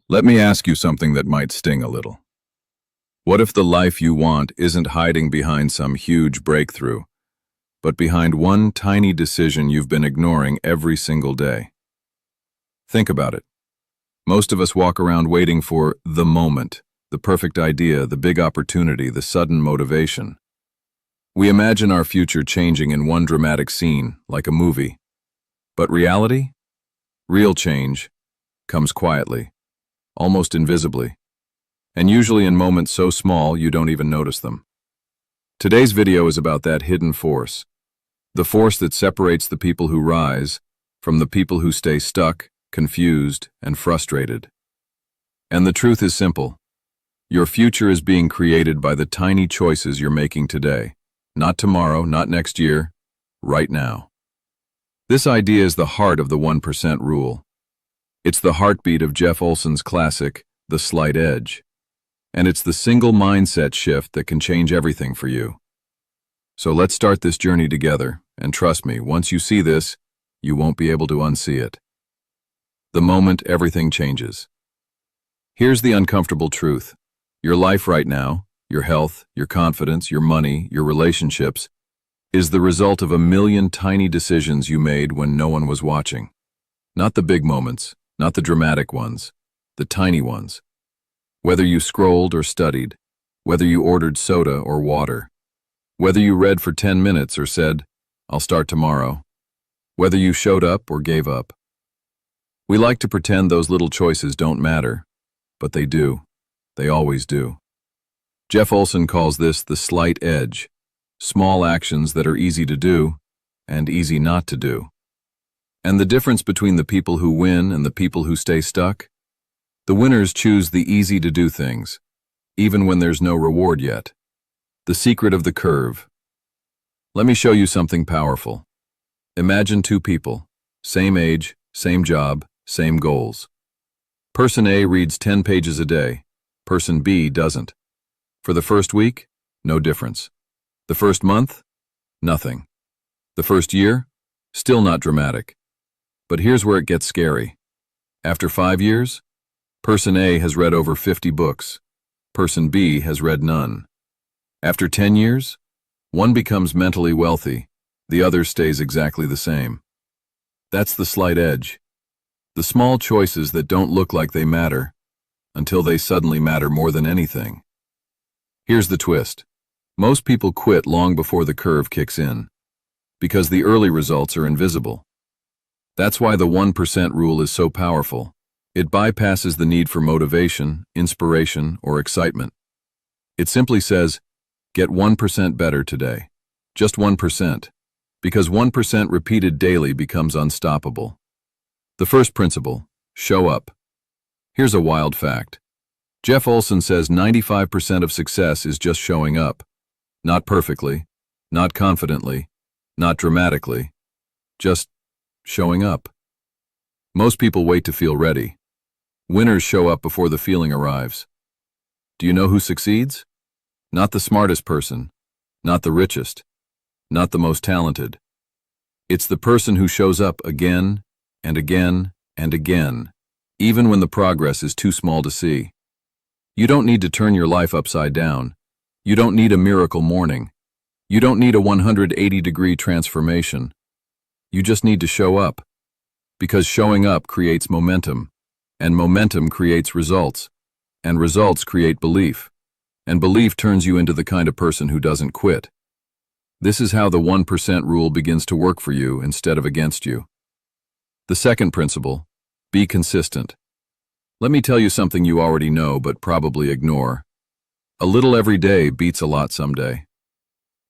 Let me ask you something that might sting a little. What if the life you want isn't hiding behind some huge breakthrough, but behind one tiny decision you've been ignoring every single day? Think about it. Most of us walk around waiting for the moment, the perfect idea, the big opportunity, the sudden motivation. We imagine our future changing in one dramatic scene, like a movie. But reality? Real change comes quietly, almost invisibly, and usually in moments so small you don't even notice them. Today's video is about that hidden force, the force that separates the people who rise from the people who stay stuck, confused, and frustrated. And the truth is simple. Your future is being created by the tiny choices you're making today. Not tomorrow, not next year, right now. This idea is the heart of the 1% rule. It's the heartbeat of Jeff Olson's classic, The Slight Edge. And it's the single mindset shift that can change everything for you. So let's start this journey together, and trust me, once you see this, you won't be able to unsee it. The moment everything changes. Here's the uncomfortable truth. Your life right now, your health, your confidence, your money, your relationships, is the result of a million tiny decisions you made when no one was watching. Not the big moments, not the dramatic ones, the tiny ones. Whether you scrolled or studied, whether you ordered soda or water, whether you read for 10 minutes or said, "I'll start tomorrow," whether you showed up or gave up. We like to pretend those little choices don't matter, but they do. They always do. Jeff Olson calls this the slight edge, small actions that are easy to do and easy not to do. And the difference between the people who win and the people who stay stuck? The winners choose the easy-to-do things, even when there's no reward yet. The secret of the curve. Let me show you something powerful. Imagine two people, same age, same job, same goals. Person A reads 10 pages a day. Person B doesn't. For the first week, no difference. The first month, nothing. The first year, still not dramatic. But here's where it gets scary. After 5 years, Person A has read over 50 books. Person B has read none. After 10 years, one becomes mentally wealthy, the other stays exactly the same. That's the slight edge. The small choices that don't look like they matter, until they suddenly matter more than anything. Here's the twist. Most people quit long before the curve kicks in, because the early results are invisible. That's why the 1% rule is so powerful. It bypasses the need for motivation, inspiration, or excitement. It simply says, get 1% better today. Just 1%. Because 1% repeated daily becomes unstoppable. The first principle, show up. Here's a wild fact. Jeff Olson says 95% of success is just showing up. Not perfectly, not confidently, not dramatically, just showing up. Most people wait to feel ready. Winners show up before the feeling arrives. Do you know who succeeds? Not the smartest person, not the richest, not the most talented. It's the person who shows up again and again and again, even when the progress is too small to see. You don't need to turn your life upside down. You don't need a miracle morning. You don't need a 180-degree transformation. You just need to show up. Because showing up creates momentum, and momentum creates results, and results create belief, and belief turns you into the kind of person who doesn't quit. This is how the 1% rule begins to work for you instead of against you. The second principle, be consistent. Let me tell you something you already know but probably ignore. A little every day beats a lot someday.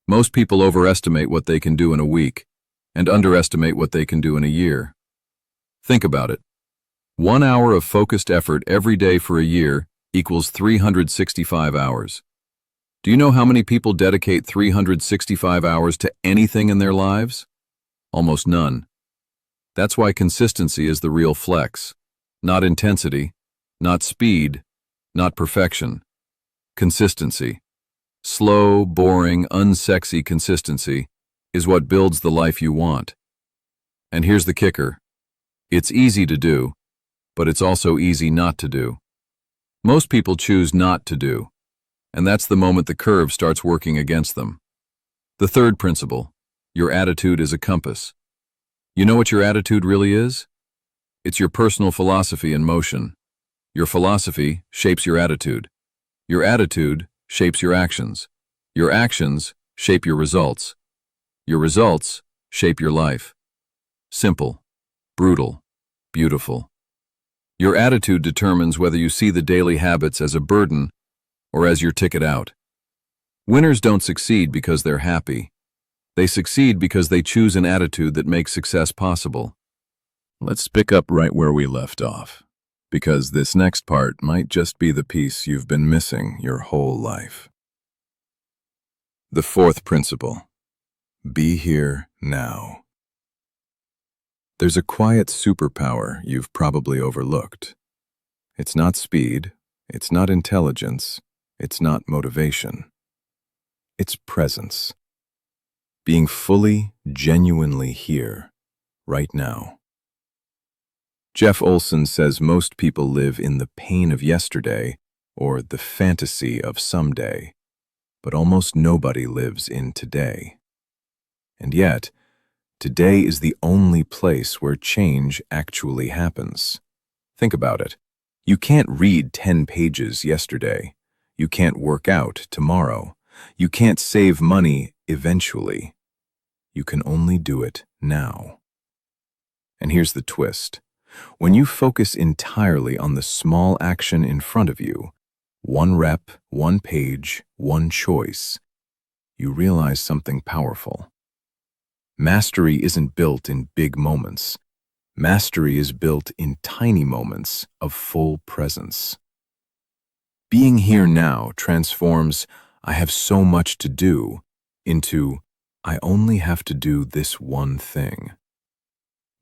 Most people overestimate what they can do in a week and underestimate what they can do in a year. Think about it. 1 hour of focused effort every day for a year equals 365 hours. Do you know how many people dedicate 365 hours to anything in their lives? Almost none. That's why consistency is the real flex. Not intensity, not speed, not perfection. Consistency. Slow, boring, unsexy consistency is what builds the life you want. And here's the kicker. It's easy to do, but it's also easy not to do. Most people choose not to do, and that's the moment the curve starts working against them. The third principle, your attitude is a compass. You know what your attitude really is? It's your personal philosophy in motion. Your philosophy shapes your attitude. Your attitude shapes your actions. Your actions shape your results. Your results shape your life. Simple, brutal, beautiful. Your attitude determines whether you see the daily habits as a burden or as your ticket out. Winners don't succeed because they're happy. They succeed because they choose an attitude that makes success possible. Let's pick up right where we left off, because this next part might just be the piece you've been missing your whole life. The fourth principle, be here now. There's a quiet superpower you've probably overlooked. It's not speed, it's not intelligence, it's not motivation. It's presence. Being fully, genuinely here, right now. Jeff Olson says most people live in the pain of yesterday or the fantasy of someday, but almost nobody lives in today. And yet, today is the only place where change actually happens. Think about it. You can't read 10 pages yesterday. You can't work out tomorrow. You can't save money eventually. You can only do it now. And here's the twist. When you focus entirely on the small action in front of you, one rep, one page, one choice, you realize something powerful. Mastery isn't built in big moments. Mastery is built in tiny moments of full presence. Being here now transforms "I have so much to do" into "I only have to do this one thing."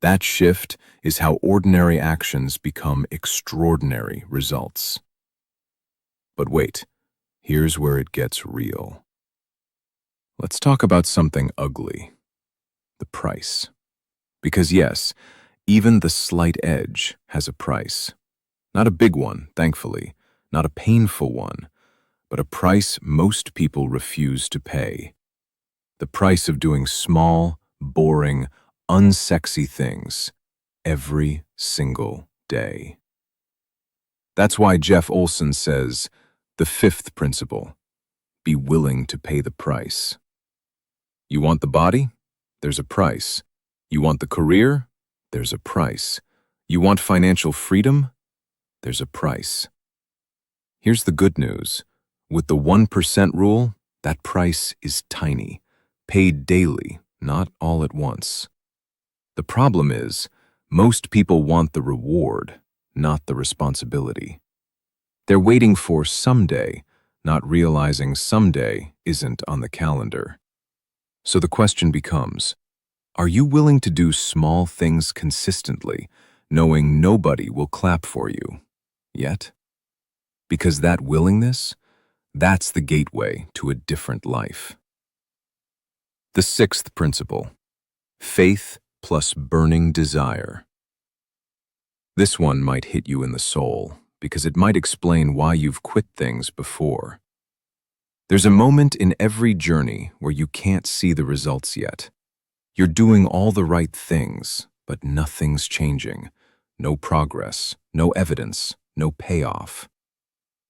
That shift is how ordinary actions become extraordinary results. But wait, here's where it gets real. Let's talk about something ugly. The price. Because yes, even the slight edge has a price. Not a big one, thankfully, not a painful one, but a price most people refuse to pay. The price of doing small, boring, unsexy things every single day. That's why Jeff Olson says, the fifth principle, be willing to pay the price. You want the body? There's a price. You want the career? There's a price. You want financial freedom? There's a price. Here's the good news. With the 1% rule, that price is tiny, paid daily, not all at once. The problem is, most people want the reward, not the responsibility. They're waiting for someday, not realizing someday isn't on the calendar. So the question becomes, are you willing to do small things consistently, knowing nobody will clap for you? Yet? Because that willingness, that's the gateway to a different life. The sixth principle, faith plus burning desire. This one might hit you in the soul, because it might explain why you've quit things before. There's a moment in every journey where you can't see the results yet. You're doing all the right things, but nothing's changing. No progress, no evidence, no payoff.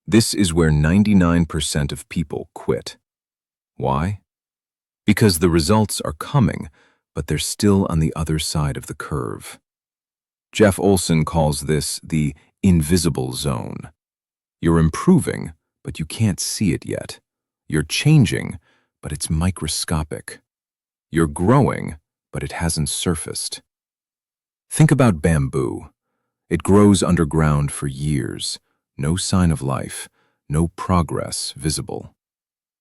This is where 99% of people quit. Why? Because the results are coming, but they're still on the other side of the curve. Jeff Olson calls this the invisible zone. You're improving, but you can't see it yet. You're changing, but it's microscopic. You're growing, but it hasn't surfaced. Think about bamboo. It grows underground for years, no sign of life, no progress visible.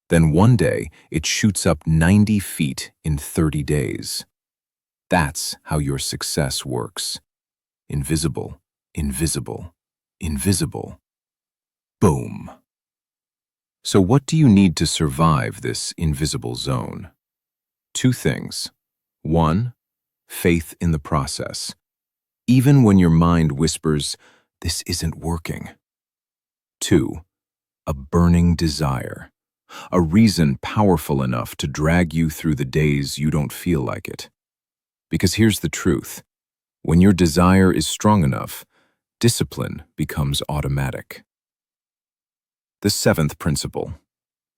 Then one day, it shoots up 90 feet in 30 days. That's how your success works. Invisible, invisible, invisible. Boom. So what do you need to survive this invisible zone? Two things. One, faith in the process. Even when your mind whispers, this isn't working. 2. A burning desire. A reason powerful enough to drag you through the days you don't feel like it. Because here's the truth. When your desire is strong enough, discipline becomes automatic. The 7th principle.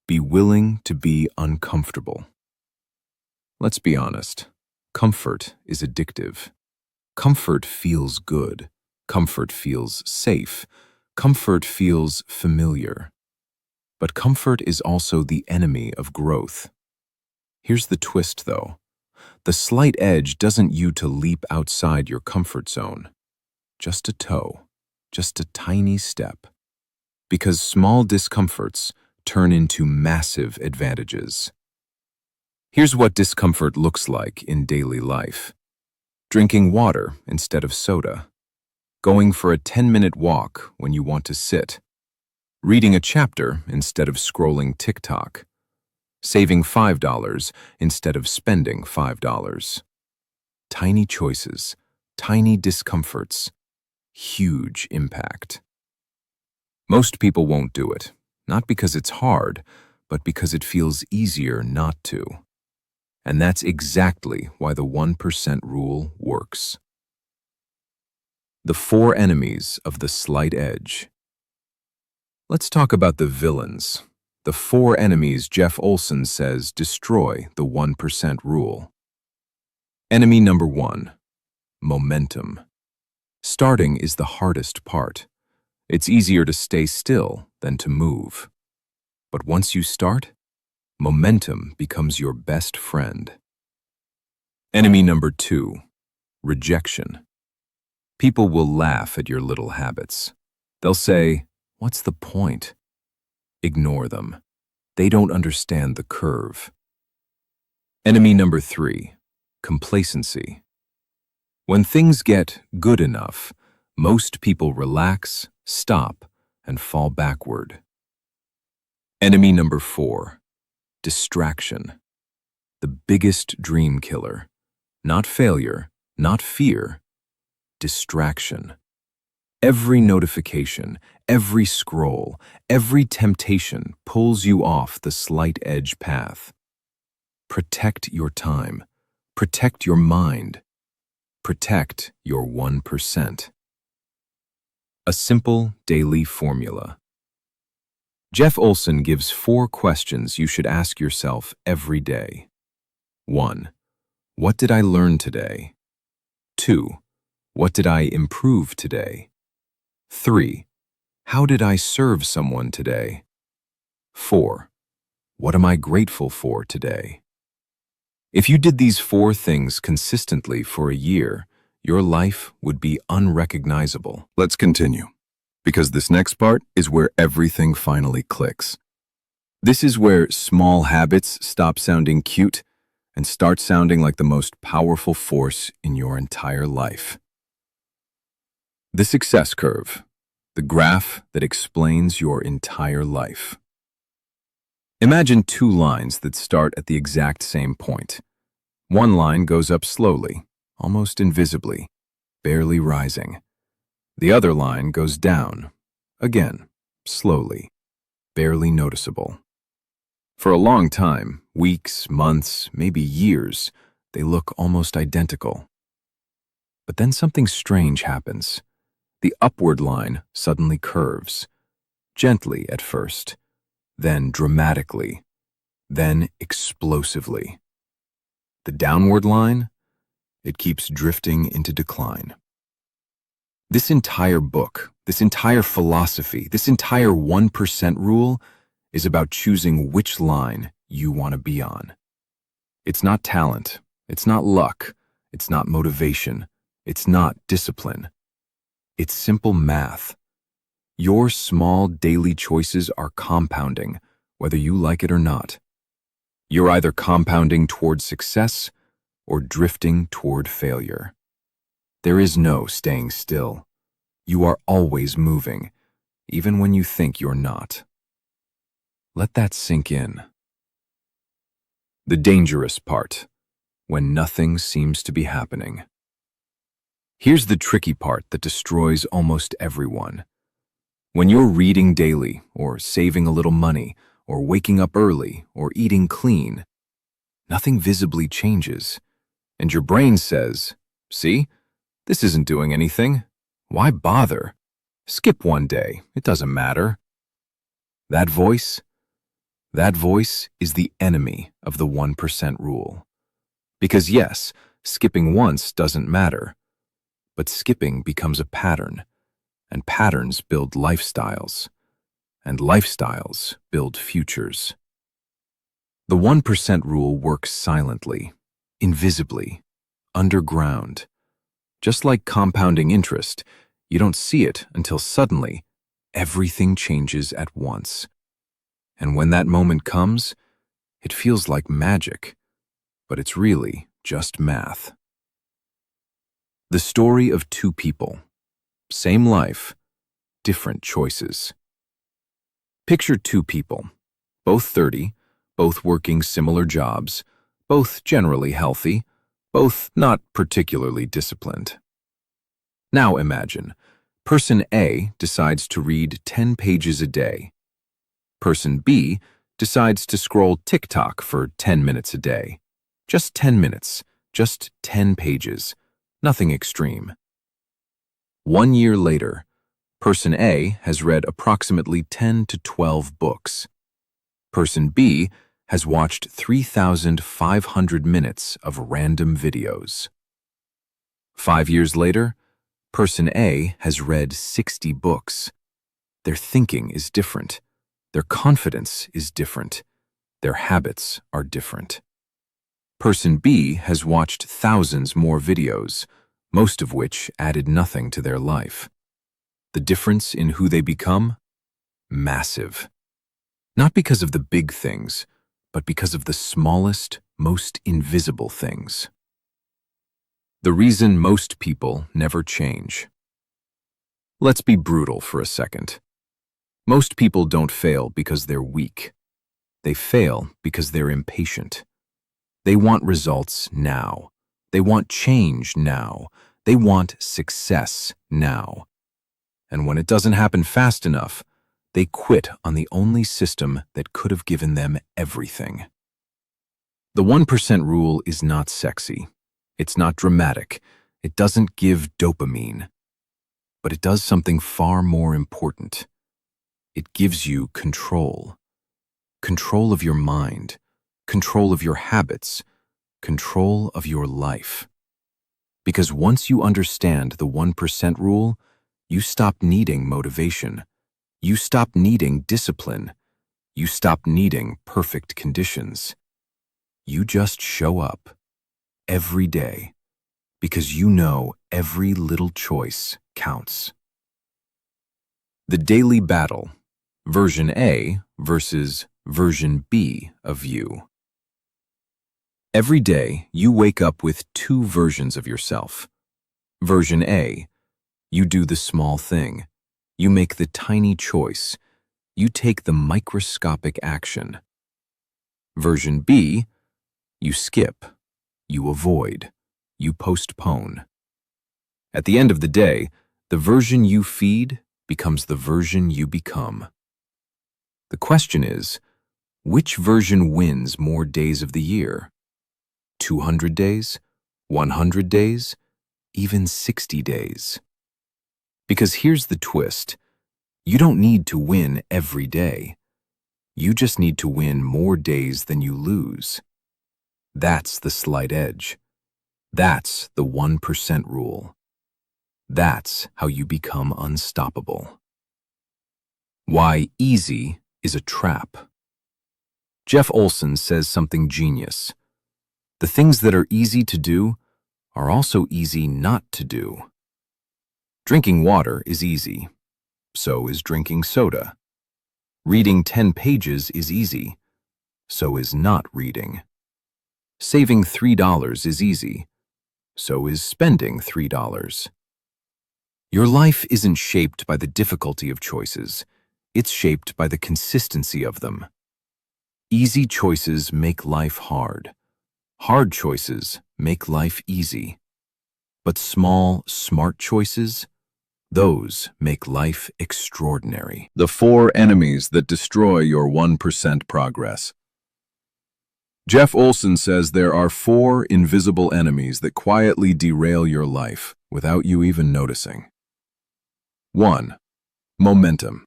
Be willing to be uncomfortable. Let's be honest. Comfort is addictive. Comfort feels good. Comfort feels safe. Comfort feels familiar. But comfort is also the enemy of growth. Here's the twist, though. The slight edge doesn't you to leap outside your comfort zone. Just a toe, just a tiny step. Because small discomforts turn into massive advantages. Here's what discomfort looks like in daily life. Drinking water instead of soda. Going for a 10-minute walk when you want to sit. Reading a chapter instead of scrolling TikTok. Saving $5 instead of spending $5. Tiny choices, tiny discomforts, huge impact. Most people won't do it, not because it's hard, but because it feels easier not to. And that's exactly why the 1% rule works. The 4 enemies of the slight edge. Let's talk about the villains. The 4 enemies Jeff Olson says destroy the 1% rule. Enemy number 1, momentum. Starting is the hardest part. It's easier to stay still than to move. But once you start, momentum becomes your best friend. Enemy number 2, rejection. People will laugh at your little habits. They'll say, "What's the point?" Ignore them. They don't understand the curve. Enemy number 3, complacency. When things get good enough, most people relax, stop, and fall backward. Enemy number 4, distraction. The biggest dream killer. Not failure, not fear, distraction. Every notification, every scroll, every temptation pulls you off the slight edge path. Protect your time. Protect your mind. Protect your 1%. A simple daily formula. Jeff Olson gives 4 questions you should ask yourself every day. 1. What did I learn today? 2. What did I improve today? 3. How did I serve someone today? 4. What am I grateful for today? If you did these 4 things consistently for a year, your life would be unrecognizable. Let's continue, because this next part is where everything finally clicks. This is where small habits stop sounding cute and start sounding like the most powerful force in your entire life. The success curve, the graph that explains your entire life. Imagine 2 lines that start at the exact same point. One line goes up slowly, almost invisibly, barely rising. The other line goes down, again, slowly, barely noticeable. For a long time, weeks, months, maybe years, they look almost identical. But then something strange happens. The upward line suddenly curves, gently at first, then dramatically, then explosively. The downward line, it keeps drifting into decline. This entire book, this entire philosophy, this entire 1% rule is about choosing which line you want to be on. It's not talent, it's not luck, it's not motivation, it's not discipline. It's simple math. Your small daily choices are compounding, whether you like it or not. You're either compounding toward success or drifting toward failure. There is no staying still. You are always moving, even when you think you're not. Let that sink in. The dangerous part, when nothing seems to be happening. Here's the tricky part that destroys almost everyone. When you're reading daily, or saving a little money, or waking up early, or eating clean, nothing visibly changes, and your brain says, "See, this isn't doing anything. Why bother? Skip one day, it doesn't matter." That voice is the enemy of the 1% rule. Because yes, skipping once doesn't matter, but skipping becomes a pattern, and patterns build lifestyles, and lifestyles build futures. The 1% rule works silently, invisibly, underground. Just like compounding interest, you don't see it until suddenly everything changes at once. And when that moment comes, it feels like magic, but it's really just math. The story of two people, same life, different choices. Picture two people, both 30, both working similar jobs, both generally healthy, both not particularly disciplined. Now imagine, person A decides to read 10 pages a day. Person B decides to scroll TikTok for 10 minutes a day. Just 10 minutes, just 10 pages, nothing extreme. 1 year later, person A has read approximately 10 to 12 books. Person B has watched 3,500 minutes of random videos. 5 years later, person A has read 60 books. Their thinking is different. Their confidence is different. Their habits are different. Person B has watched thousands more videos, most of which added nothing to their life. The difference in who they become? Massive. Not because of the big things, but because of the smallest, most invisible things. The reason most people never change. Let's be brutal for a second. Most people don't fail because they're weak. They fail because they're impatient. They want results now. They want change now. They want success now. And when it doesn't happen fast enough, they quit on the only system that could have given them everything. The 1% rule is not sexy. It's not dramatic. It doesn't give dopamine. But it does something far more important. It gives you control. Control of your mind, control of your habits, control of your life. Because once you understand the 1% rule, you stop needing motivation. You stop needing discipline. You stop needing perfect conditions. You just show up every day because you know every little choice counts. The daily battle, version A versus version B of you. Every day, you wake up with two versions of yourself. Version A, you do the small thing. You make the tiny choice. You take the microscopic action. Version B, you skip. You avoid. You postpone. At the end of the day, the version you feed becomes the version you become. The question is, which version wins more days of the year? 200 days? 100 days? Even 60 days? Because here's the twist. You don't need to win every day. You just need to win more days than you lose. That's the slight edge. That's the 1% rule. That's how you become unstoppable. Why easy is a trap. Jeff Olson says something genius. The things that are easy to do are also easy not to do. Drinking water is easy. So is drinking soda. Reading 10 pages is easy. So is not reading. Saving $3 is easy. So is spending $3. Your life isn't shaped by the difficulty of choices. It's shaped by the consistency of them. Easy choices make life hard. Hard choices make life easy. But small, smart choices Those make life extraordinary. The 4 enemies that destroy your 1% progress. Jeff Olson says there are 4 invisible enemies that quietly derail your life without you even noticing. 1. Momentum.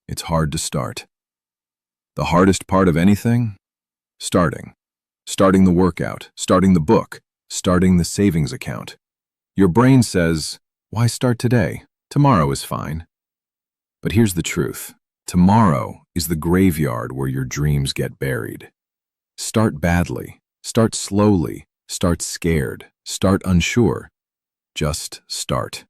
It's hard to start. The hardest part of anything? Starting. Starting the workout, starting the book, starting the savings account. Your brain says, why start today? Tomorrow is fine. But here's the truth. Tomorrow is the graveyard where your dreams get buried. Start badly, start slowly, start scared, start unsure. Just start.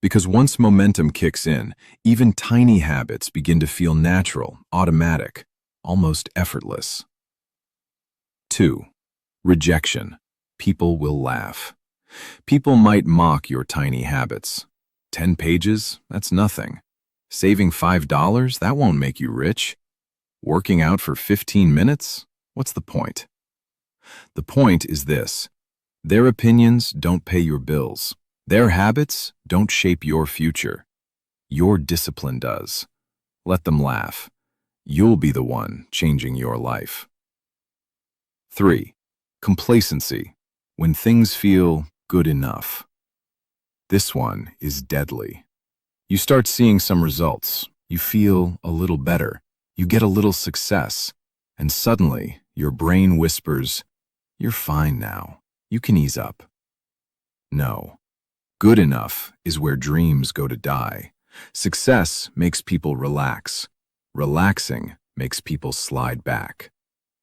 Because once momentum kicks in, even tiny habits begin to feel natural, automatic, almost effortless. 2. Rejection. People will laugh. People might mock your tiny habits. 10 pages? That's nothing. Saving $5? That won't make you rich. Working out for 15 minutes? What's the point? The point is this. Their opinions don't pay your bills. Their habits don't shape your future. Your discipline does. Let them laugh. You'll be the one changing your life. 3. Complacency. When things feel good enough. This one is deadly. You start seeing some results. You feel a little better. You get a little success. And suddenly, your brain whispers, you're fine now. You can ease up. No. Good enough is where dreams go to die. Success makes people relax. Relaxing makes people slide back.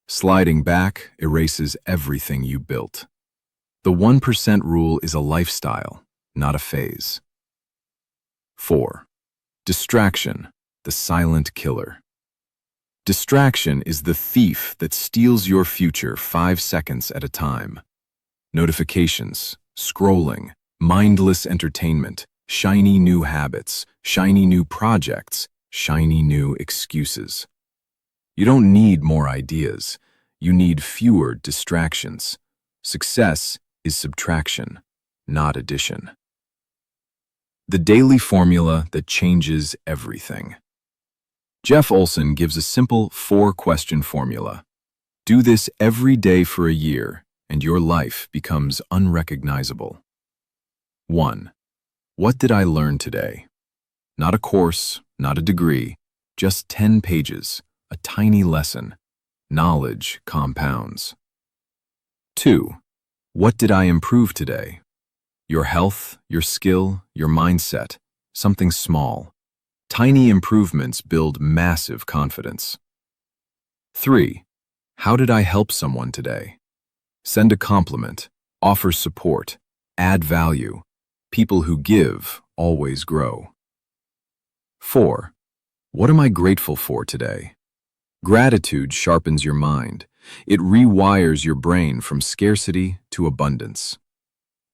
Sliding back erases everything you built. The 1% rule is a lifestyle, not a phase. 4. Distraction, the silent killer. Distraction is the thief that steals your future 5 seconds at a time. Notifications, scrolling, mindless entertainment, shiny new habits, shiny new projects, shiny new excuses. You don't need more ideas. You need fewer distractions. Success is subtraction, not addition. The daily formula that changes everything. Jeff Olson gives a simple 4-question formula. Do this every day for a year, and your life becomes unrecognizable. 1. What did I learn today? Not a course, not a degree, just 10 pages, a tiny lesson. Knowledge compounds. 2. What did I improve today? Your health, your skill, your mindset, something small. Tiny improvements build massive confidence. 3. How did I help someone today? Send a compliment, offer support, add value. People who give always grow. 4. What am I grateful for today? Gratitude sharpens your mind. It rewires your brain from scarcity to abundance.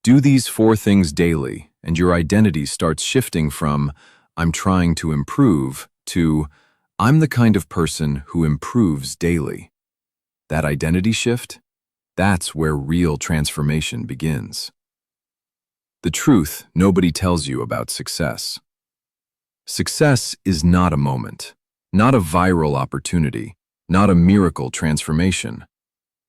Do these 4 things daily, and your identity starts shifting from I'm trying to improve to I'm the kind of person who improves daily. That identity shift, that's where real transformation begins. The truth nobody tells you about success. Success is not a moment, not a viral opportunity, not a miracle transformation.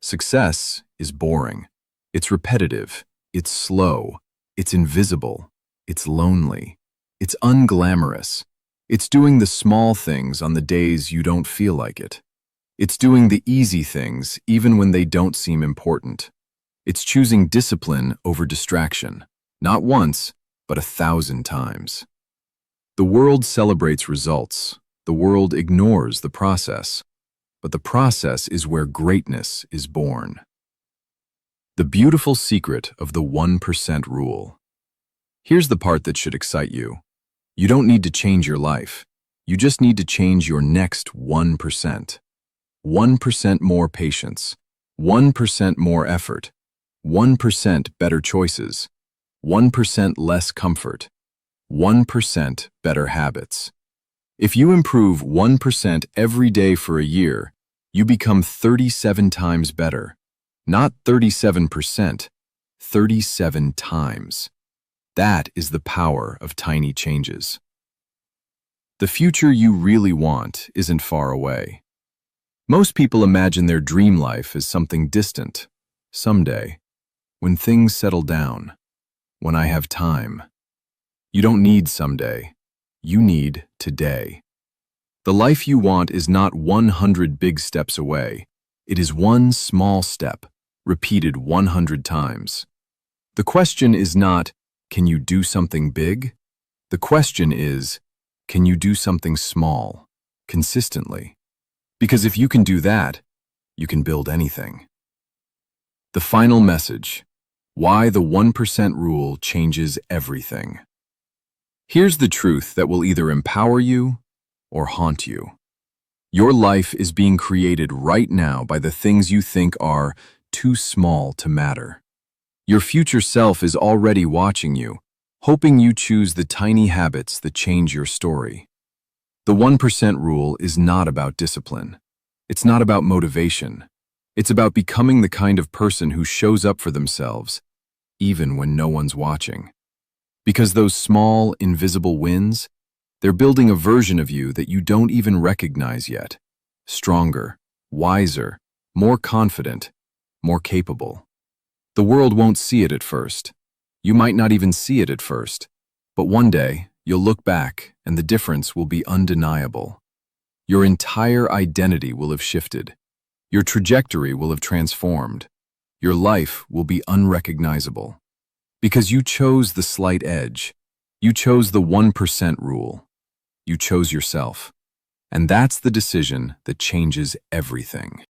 Success is boring. It's repetitive. It's slow. It's invisible. It's lonely. It's unglamorous. It's doing the small things on the days you don't feel like it. It's doing the easy things even when they don't seem important. It's choosing discipline over distraction, not once, but 1,000 times. The world celebrates results. The world ignores the process. But the process is where greatness is born. The beautiful secret of the 1% rule. Here's the part that should excite you. You don't need to change your life. You just need to change your next 1%. 1% more patience, 1% more effort, 1% better choices, 1% less comfort, 1% better habits. If you improve 1% every day for a year, you become 37 times better. Not 37%, 37 times. That is the power of tiny changes. The future you really want isn't far away. Most people imagine their dream life as something distant, someday, when things settle down, when I have time. You don't need someday. You need today. The life you want is not 100 big steps away. It is one small step, repeated 100 times. The question is not, can you do something big? The question is, can you do something small, consistently? Because if you can do that, you can build anything. The final message: why the 1% rule changes everything. Here's the truth that will either empower you or haunt you. Your life is being created right now by the things you think are too small to matter. Your future self is already watching you, hoping you choose the tiny habits that change your story. The 1% rule is not about discipline. It's not about motivation. It's about becoming the kind of person who shows up for themselves, even when no one's watching. Because those small, invisible wins, they're building a version of you that you don't even recognize yet. Stronger, wiser, more confident, more capable. The world won't see it at first. You might not even see it at first. But one day, you'll look back and the difference will be undeniable. Your entire identity will have shifted. Your trajectory will have transformed. Your life will be unrecognizable. Because you chose the slight edge. You chose the 1% rule. You chose yourself. And that's the decision that changes everything.